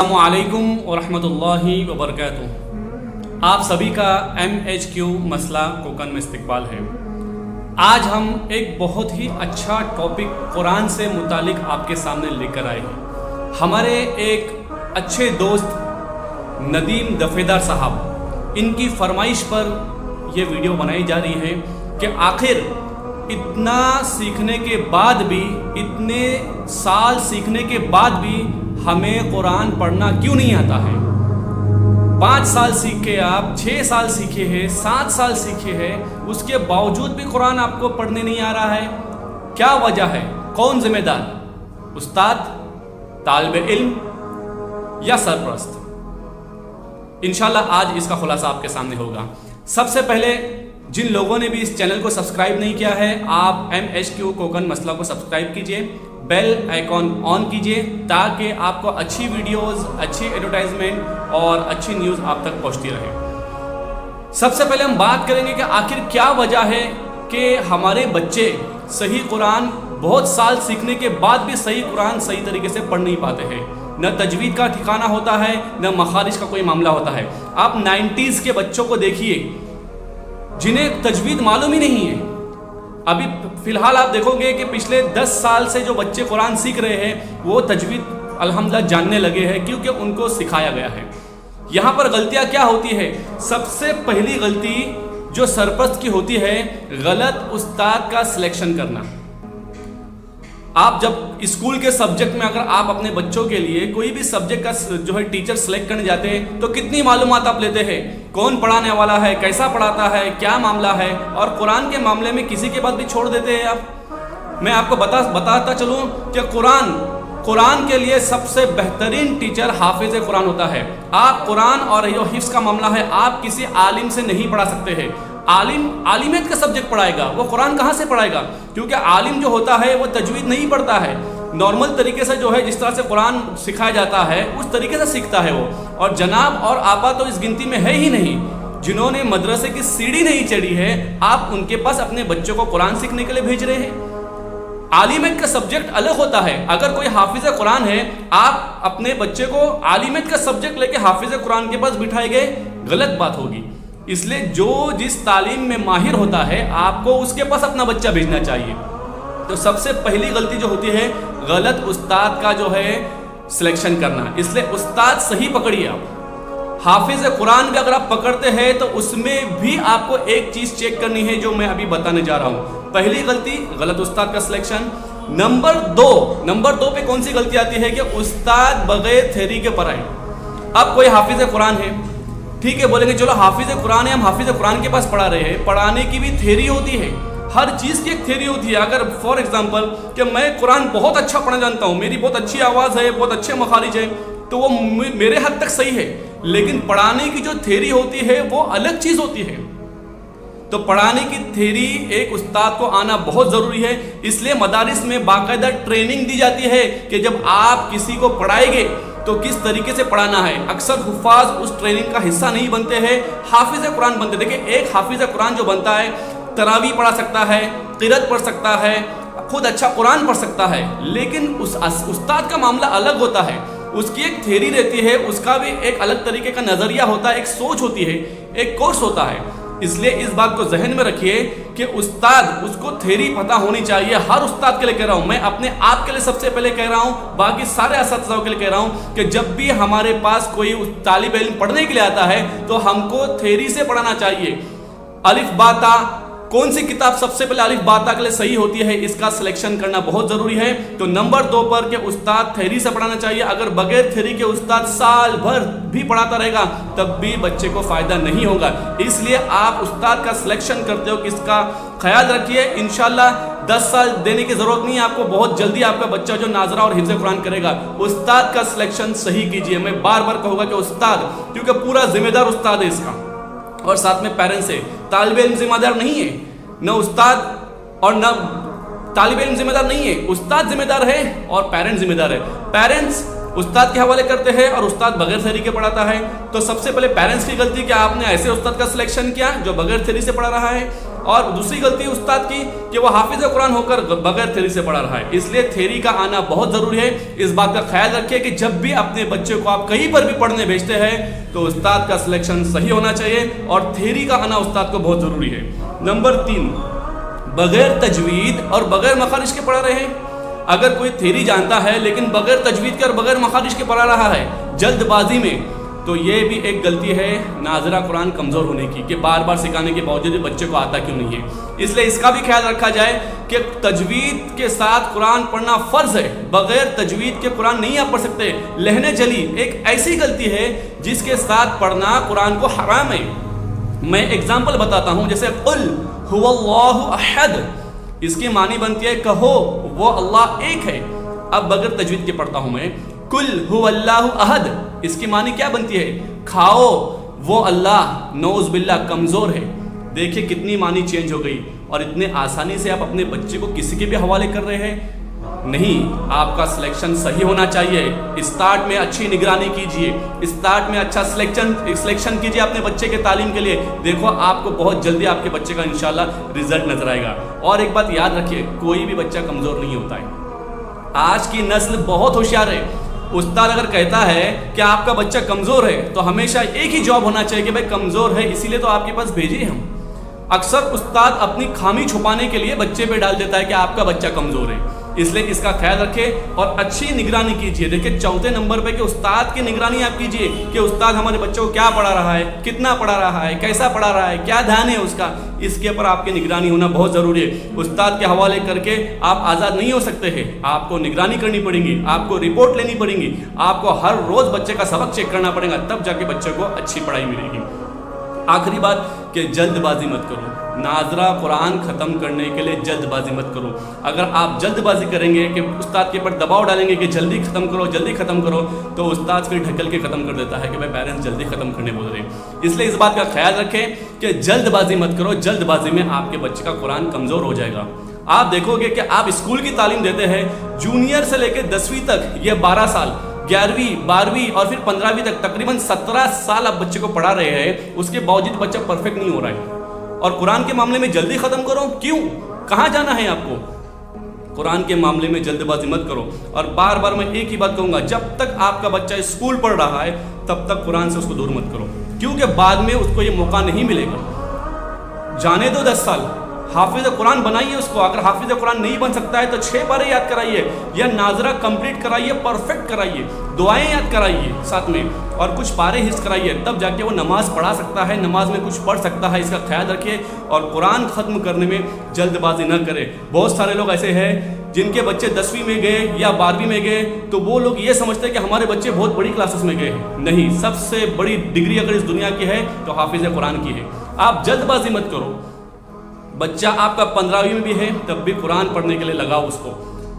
अस्सलामुअलैकुम वरहमतुल्लाहि वबरकातुहू। आप सभी का MHQ मसला कोकन में इस्तकबाल है। आज हम एक बहुत ही अच्छा टॉपिक कुरान से मुतालिक आपके सामने लेकर आए हैं। हमारे एक अच्छे दोस्त नदीम दफेदार साहब, इनकी फरमाइश पर यह वीडियो बनाई जा रही है कि आखिर इतना सीखने के बाद भी, इतने साल सीखने के बाद भी हमें कुरान पढ़ना क्यों नहीं आता है। 5 साल सीख के आप 6 साल सीखे हैं, 7 साल सीखे हैं, उसके बावजूद भी कुरान आपको पढ़ने नहीं आ रहा है। क्या वजह है? कौन जिम्मेदार? उस्ताद, तालिब इल्म या सरपरस्त? इंशाल्लाह आज इसका खुलासा आपके सामने होगा। सबसे पहले जिन लोगों ने भी इस चैनल को सब्सक्राइब नहीं किया है, आप MHQ कोकन मसला को सब्सक्राइब कीजिए, बेल आइकॉन ऑन कीजिए ताकि आपको अच्छी वीडियोस, अच्छी एडवर्टाइजमेंट और अच्छी न्यूज़ आप तक पहुंचती रहे। सबसे पहले हम बात करेंगे कि आखिर क्या वजह है कि हमारे बच्चे सही कुरान बहुत साल सीखने के बाद भी सही कुरान सही तरीके से पढ़ नहीं पाते हैं। न तजवीद का ठिकाना होता है, न मखारिज का कोई मामला होता है। आप 90s के बच्चों को देखिए जिन्हें तजवीद मालूम ही नहीं है। अभी फिलहाल आप देखोगे कि पिछले 10 साल से जो बच्चे कुरान सीख रहे हैं वो तजवीद अल्हम्दुलिल्लाह जानने लगे हैं, क्योंकि उनको सिखाया गया है। यहाँ पर गलतियाँ क्या होती है? सबसे पहली गलती जो सरपरस्त की होती है, गलत उस्ताद का सिलेक्शन करना। आप जब स्कूल के सब्जेक्ट में अगर आप अपने बच्चों के लिए कोई भी सब्जेक्ट का जो है टीचर सेलेक्ट करने जाते हैं तो कितनी मालूमात आप लेते हैं, कौन पढ़ाने वाला है, कैसा पढ़ाता है, क्या मामला है, और कुरान के मामले में किसी के बाद भी छोड़ देते हैं आप। मैं आपको बताता चलूँ कि कुरान के लिए सबसे बेहतरीन टीचर हाफिज कुरान होता है। आप कुरान और जो हिफ्ज़ का मामला है आप किसी आलिम से नहीं पढ़ा सकते हैं। आलिमियत का सब्जेक्ट पढ़ाएगा, वो कुरान कहाँ से पढ़ाएगा? क्योंकि आलिम जो होता है वो तजवीद नहीं पढ़ता है, नॉर्मल तरीके से जो है जिस तरह से कुरान सिखाया जाता है उस तरीके से सीखता है वो। और जनाब और आपा तो इस गिनती में है ही नहीं। जिन्होंने मदरसे की सीढ़ी नहीं चढ़ी है, आप उनके पास अपने बच्चों को कुरान सीखने के लिए भेज रहे हैं। आलिमियत का सब्जेक्ट अलग होता है। अगर कोई हाफिज कुरान है, आप अपने बच्चे को आलिमियत का सब्जेक्ट लेके हाफिज कुरान के पास बिठाएंगे, गलत बात होगी। इसलिए जो जिस तालीम में माहिर होता है आपको उसके पास अपना बच्चा भेजना चाहिए। तो सबसे पहली गलती जो होती है, गलत उस्ताद का जो है सिलेक्शन करना। इसलिए उस्ताद सही पकड़िए आप। हाफिज कुरान भी अगर आप पकड़ते हैं तो उसमें भी आपको एक चीज चेक करनी है जो मैं अभी बताने जा रहा हूं। पहली गलती गलत उस्ताद का सिलेक्शन। नंबर दो पे कौन सी गलती आती है कि उस्ताद बगैर थ्योरी के पढ़ाए। अब कोई हाफिज कुरान है, ठीक है, बोलेंगे चलो हाफिज कुरान है, हम हाफिज कुरान के पास पढ़ा रहे हैं। पढ़ाने की भी थ्योरी होती है, हर चीज़ की एक थ्योरी होती है। अगर फॉर एग्जांपल कि मैं कुरान बहुत अच्छा पढ़ना जानता हूँ, मेरी बहुत अच्छी आवाज़ है, बहुत अच्छे मखारिज है, तो वो मेरे हद तक सही है, लेकिन पढ़ाने की जो थ्योरी होती है वो अलग चीज़ होती है। तो पढ़ाने की थ्योरी एक उस्ताद को आना बहुत ज़रूरी है। इसलिए मदारिस में बाकायदा ट्रेनिंग दी जाती है कि जब आप किसी को पढ़ाएंगे तो किस तरीके से पढ़ाना है। अक्सर हुफ्फाज उस ट्रेनिंग का हिस्सा नहीं बनते हैं, हाफिज कुरान बनते। देखिए, एक हाफिज कुरान जो बनता है तरावी पढ़ा सकता है, क़िरात पढ़ सकता है, खुद अच्छा कुरान पढ़ सकता है, लेकिन उस उस्ताद का मामला अलग होता है। उसकी एक थ्योरी रहती है, उसका भी एक अलग तरीके का नज़रिया होता है, एक सोच होती है, एक कोर्स होता है। इसलिए इस बात को जहन में रखिए कि उस्ताद, उसको थ्योरी पता होनी चाहिए। हर उस्ताद के लिए कह रहा हूँ, मैं अपने आप के लिए सबसे पहले कह रहा हूँ, बाकी सारे असातिज़ाओं के लिए कह रहा हूँ कि जब भी हमारे पास कोई तालिब इल्म पढ़ने के लिए आता है तो हमको थ्योरी से पढ़ाना चाहिए। अलिफ बाता, कौन सी किताब सबसे पहले अलिफ बाता के लिए सही होती है, इसका सिलेक्शन करना बहुत ज़रूरी है। तो नंबर 2 पर के उस्ताद थ्योरी से पढ़ाना चाहिए। अगर बगैर थ्योरी के उस्ताद साल भर भी पढ़ाता रहेगा तब भी बच्चे को फ़ायदा नहीं होगा। इसलिए आप उस्ताद का सिलेक्शन करते हो किसका ख्याल रखिए। इंशाल्लाह 10 साल देने की ज़रूरत नहीं है आपको, बहुत जल्दी आपका बच्चा जो नाजरा और हिफ्ज़ कुरान करेगा। उस्ताद का सिलेक्शन सही कीजिए। मैं बार बार कहूँगा कि उस्ताद, क्योंकि पूरा जिम्मेदार उस्ताद है इसका, और साथ में पेरेंट्स है। तालिब इल्म जिम्मेदार नहीं है, न उस्ताद और न तालिब इल्म जिम्मेदार नहीं है, उस्ताद जिम्मेदार है और पेरेंट्स जिम्मेदार है। पेरेंट्स उस्ताद के हवाले करते हैं और उस्ताद बगैर थ्योरी के पढ़ाता है। तो सबसे पहले पेरेंट्स की गलती कि आपने ऐसे उस्ताद का सिलेक्शन किया जो बगैर थ्योरी से पढ़ा रहा है। और दूसरी गलती है उस्ताद की कि वो हाफिज कुरान होकर बगैर थेरी से पढ़ा रहा है। इसलिए थेरी का आना बहुत ज़रूरी है। इस बात का ख्याल रखिए कि जब भी अपने बच्चे को आप कहीं पर भी पढ़ने भेजते हैं तो उस्ताद का सिलेक्शन सही होना चाहिए और थेरी का आना उस्ताद को बहुत ज़रूरी है। नंबर 3, बगैर तजवीद और बगैर मखारिज के पढ़ा रहे हैं। अगर कोई थेरी जानता है लेकिन बगैर तजवीद के और बगैर मखारिज के पढ़ा रहा है जल्दबाजी में, तो ये भी एक गलती है नाजरा कुरान कमज़ोर होने की कि बार बार सिखाने के बावजूद भी बच्चे को आता क्यों नहीं है। इसलिए इसका भी ख्याल रखा जाए कि तजवीद के साथ कुरान पढ़ना फ़र्ज़ है। बगैर तजवीद के कुरान नहीं आप पढ़ सकते। लहने जली एक ऐसी गलती है जिसके साथ पढ़ना कुरान को हराम है। मैं एग्जाम्पल बताता हूँ, जैसे कुल हुवल्लाहु अहद, इसकी मानी बनती है कहो वो अल्लाह एक है। अब बगैर तजवीद के पढ़ता हूँ मैं, कुल हुवल्लाहु अहद, इसकी मानी क्या बनती है? खाओ वो अल्लाह नौज़ बिल्लाह कमज़ोर है। देखिए कितनी मानी चेंज हो गई और इतने आसानी से आप अपने बच्चे को किसी के भी हवाले कर रहे हैं। नहीं, आपका सिलेक्शन सही होना चाहिए। स्टार्ट में अच्छी निगरानी कीजिए, स्टार्ट में अच्छा सिलेक्शन कीजिए अपने बच्चे के तालीम के लिए। देखो आपको बहुत जल्दी आपके बच्चे का इंशाल्लाह रिजल्ट नजर आएगा। और एक बात याद रखिए, कोई भी बच्चा कमज़ोर नहीं होता है। आज की नस्ल बहुत होशियार है। उस्ताद अगर कहता है कि आपका बच्चा कमज़ोर है तो हमेशा एक ही जवाब होना चाहिए कि भाई कमज़ोर है इसीलिए तो आपके पास भेजे हम। अक्सर उस्ताद अपनी खामी छुपाने के लिए बच्चे पे डाल देता है कि आपका बच्चा कमज़ोर है। इसलिए इसका ख्याल रखें और अच्छी निगरानी कीजिए। देखिए चौथे नंबर पे कि उस्ताद की निगरानी आप कीजिए कि उस्ताद हमारे बच्चों को क्या पढ़ा रहा है, कितना पढ़ा रहा है, कैसा पढ़ा रहा है, क्या ध्यान है उसका, इसके ऊपर आपकी निगरानी होना बहुत ज़रूरी है। उस्ताद के हवाले करके आप आज़ाद नहीं हो सकते हैं। आपको निगरानी करनी पड़ेगी, आपको रिपोर्ट लेनी पड़ेगी, आपको हर रोज़ बच्चे का सबक चेक करना पड़ेगा, तब जाके बच्चे को अच्छी पढ़ाई मिलेगी। आखिरी बात कि जल्दबाजी मत करो। नाजरा कुरान ख़त्म करने के लिए जल्दबाजी मत करो। अगर आप जल्दबाजी करेंगे कि उस्ताद के ऊपर दबाव डालेंगे कि जल्दी ख़त्म करो, जल्दी ख़त्म करो, तो उस्ताद फिर ढकल के ख़त्म कर देता है कि भाई पेरेंट्स जल्दी ख़त्म करने बोल रहे हैं। इसलिए इस बात का ख्याल रखें कि जल्दबाजी मत करो। जल्दबाजी में आपके बच्चे का कुरान कमज़ोर हो जाएगा। आप देखोगे कि आप स्कूल की तालीम देते हैं, जूनियर से लेकर 10वीं तक, ये 12 साल, 11वीं 12वीं और फिर 15वीं तक तकरीबन 17 साल आप बच्चे को पढ़ा रहे हैं, उसके बावजूद बच्चा परफेक्ट नहीं हो रहा है। और कुरान के मामले में जल्दी ख़त्म करो, क्यों, कहाँ जाना है आपको? कुरान के मामले में जल्दबाजी मत करो। और बार बार मैं एक ही बात कहूँगा, जब तक आपका बच्चा स्कूल पढ़ रहा है तब तक कुरान से उसको दूर मत करो, क्योंकि बाद में उसको ये मौका नहीं मिलेगा। जाने दो 10 साल, हाफिज कुरान बनाइए उसको। अगर हाफिज कुरान नहीं बन सकता है तो 6 पारे याद कराइए या नाजरा कंप्लीट कराइए, परफेक्ट कराइए, दुआएं याद कराइए साथ में और कुछ पारे हिस्स कराइए, तब जाके वो नमाज पढ़ा सकता है, नमाज में कुछ पढ़ सकता है। इसका ख्याल रखिए और कुरान ख़त्म करने में जल्दबाजी न करें। बहुत सारे लोग ऐसे हैं जिनके बच्चे 10वीं में गए या 12वीं में गए तो वो लोग ये समझते हैं कि हमारे बच्चे बहुत बड़ी क्लासेस में गए हैं। नहीं, सबसे बड़ी डिग्री अगर इस दुनिया की है तो हाफिज कुरान की है। आप जल्दबाजी मत करो। बच्चा आपका 15वीं में भी है तब भी कुरान पढ़ने के लिए लगाओ उसको,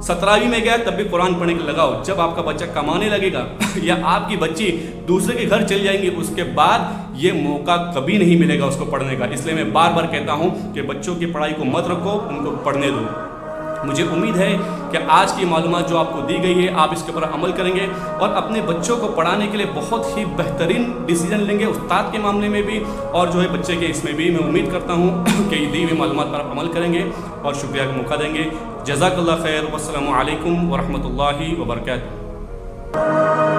17वीं में गया तब भी कुरान पढ़ने के लिए लगाओ। जब आपका बच्चा कमाने लगेगा या आपकी बच्ची दूसरे के घर चल जाएंगी, उसके बाद ये मौका कभी नहीं मिलेगा उसको पढ़ने का। इसलिए मैं बार बार कहता हूँ कि बच्चों की पढ़ाई को मत रखो, उनको पढ़ने दो। मुझे उम्मीद है कि आज की मालूमात जो आपको दी गई है आप इसके ऊपर अमल करेंगे और अपने बच्चों को पढ़ाने के लिए बहुत ही बेहतरीन डिसीजन लेंगे, उस्ताद के मामले में भी और जो है बच्चे के इसमें भी। मैं उम्मीद करता हूँ कि दी हुई मालूमात पर आप अमल करेंगे और शुक्रिया का मौका देंगे। जज़ाकल्लाह खैर। वस्सलामु अलैकुम वरहमतुल्लाहि वबरकातुहू।